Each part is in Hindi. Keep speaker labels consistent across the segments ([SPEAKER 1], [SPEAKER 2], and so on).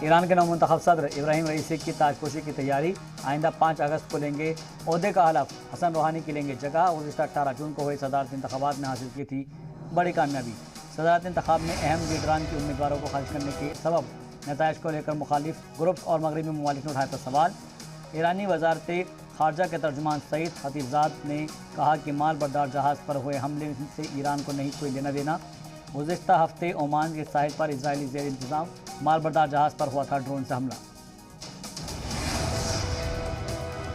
[SPEAKER 1] ईरान के नौमुंतखब सदर इब्राहिम रईसी की ताजपोशी की तैयारी। आइंदा 5 अगस्त को लेंगे ओहदे का हलफ। हसन रूहानी की लेंगे जगह। गुज़िश्ता 18 जून को हुए सदारती इंतखाबात में हासिल की थी बड़ी कामयाबी। सदारती इंतखाब में अहम लीडरान की उम्मीदवारों को खारिज करने के सबब नताइज को लेकर मुखालिफ ग्रुप्स और मगरबी ममालिक ने उठाया था सवाल। ईरानी वजारत खारजा के तर्जुमान सईद खतीबजाद ने कहा कि माल बरदार जहाज़ पर हुए हमले से ईरान को नहीं कोई लेना देना। गुज़िश्ता हफ्ते ओमान के साहिल पर इजरायली ज़ेर इंतज़ाम माल बरदार जहाज़ पर हुआ था ड्रोन से हमला।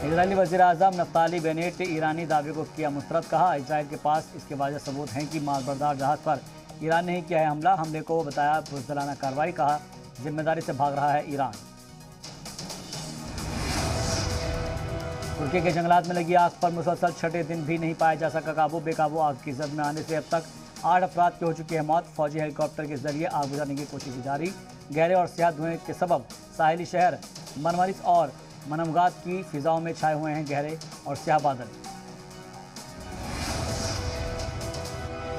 [SPEAKER 1] इजरायली वज़ीर आज़म नफ्ताली बेनेट ने ईरानी दावे को किया मुस्तरद। कहा, इजराइल के पास इसके वाज़ेह सबूत हैं कि माल बरदार जहाज़ पर ईरान ने ही किया है हमला। हमले को बताया बुज़दिलाना कार्रवाई। कहा, जिम्मेदारी से भाग रहा है ईरान। तुर्की के जंगलात में लगी आग पर मुसलसल छठे दिन भी नहीं पाया जा सका काबू। बेकाबू आग की जद में आने से अब तक 8 अफराद की हो चुकी है मौत। फौजी हेलीकॉप्टर के जरिए आग बुझाने की कोशिश जारी। गहरे और स्याह धुएं के सबब साहिली शहर मनमरिस और मनमगात की फिजाओं में छाए हुए हैं गहरे और स्याह बादल।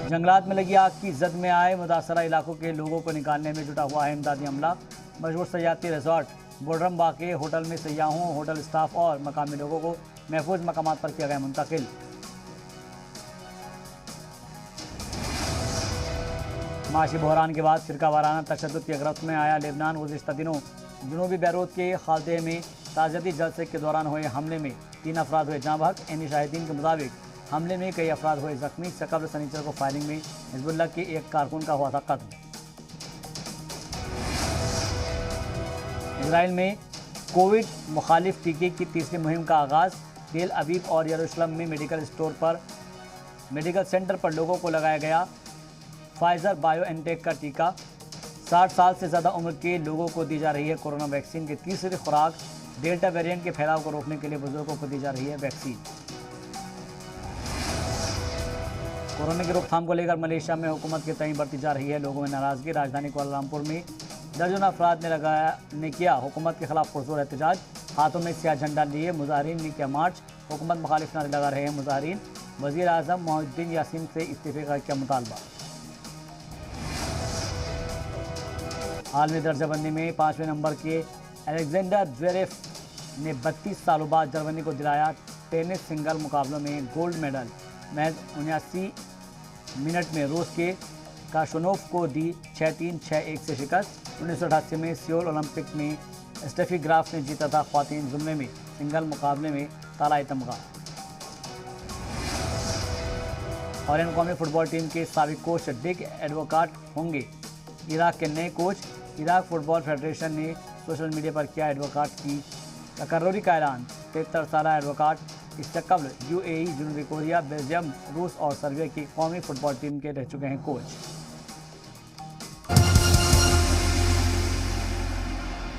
[SPEAKER 1] जंगलात में लगी आग की जद में आए मुतासरा इलाकों के लोगों को निकालने में जुटा हुआ है इमदादी अमला। मशहूर सयाहती रिजॉर्ट बोडरम्बा के होटल में सयाहों, होटल स्टाफ और मकामी लोगों को महफूज मकामात पर किया गया मुंतकिल। माशी बहरान के बाद फिरका वाराना तशद्दुद की गिरफ्त में आया लेबनान। गुज़िश्ता दिनों जनूबी बैरूत के खालदे में ताज़ियती जलसे के दौरान हुए हमले में 3 अफराद हुए जाँ बहक। एनी शाहिदीन के मुताबिक हमले में कई अफराद हुए जख्मी। इससे कबल सनीचर को फायरिंग में हिजबुल्लाह के एक कारकुन का हुआ था कत्ल। इजराइल में कोविड मुखालिफ टीके की तीसरी मुहिम का आगाज़। तेल अवीव और यरूशलेम में मेडिकल सेंटर पर लोगों को लगाया गया फाइजर बायोएनटेक का टीका। 60 साल से ज़्यादा उम्र के लोगों को दी जा रही है कोरोना वैक्सीन की तीसरी खुराक। डेल्टा वेरिएंट के फैलाव को रोकने के लिए बुजुर्गों को दी जा रही है वैक्सीन। कोरोना की रोकथाम को लेकर मलेशिया में हुकूमत के तय बढ़ती जा रही है लोगों में नाराज़गी। राजधानी कुआलालंपुर में दर्जनों अफराद ने किया हुकूमत के खिलाफ पुरजोर एहतजाज। हाथों में स्याह झंडा लिए मुजाहिरीन ने किया मार्च। हुकूमत मुखालिफ नारे लगा रहे हैं मुजाहिरीन। वज़ीर आज़म मोहुद्दीन यासीन से इस्तीफे का किया मुतालबा। आलमी दर्जाबंदी में 5वें नंबर के अलेक्जेंडर ज़्वेरेव ने 32 सालों बाद जर्मनी को दिलाया टेनिस सिंगल मुकाबलों में गोल्ड मेडल। महज 79 मिनट में रूस के काशनोव को दी 6-3, 6-1 से शिकस्त। 1988 में सियोल ओलंपिक में स्टेफी ग्राफ ने जीता था ख्वातीन जुमले में सिंगल मुकाबले में तालाए तमगा। और कौमी फुटबॉल टीम के साबिक कोच डिक एडवोकाट होंगे इराक के नए कोच। इराक फुटबॉल फेडरेशन ने सोशल मीडिया पर किया एडवोकाट की तकर्री का ऐलान। 73 साला एडवोकाट इससे कबल UAE, जनूबी कोरिया, बेल्जियम, रूस और सर्बिया की कौमी फुटबॉल टीम के रह चुके हैं कोच।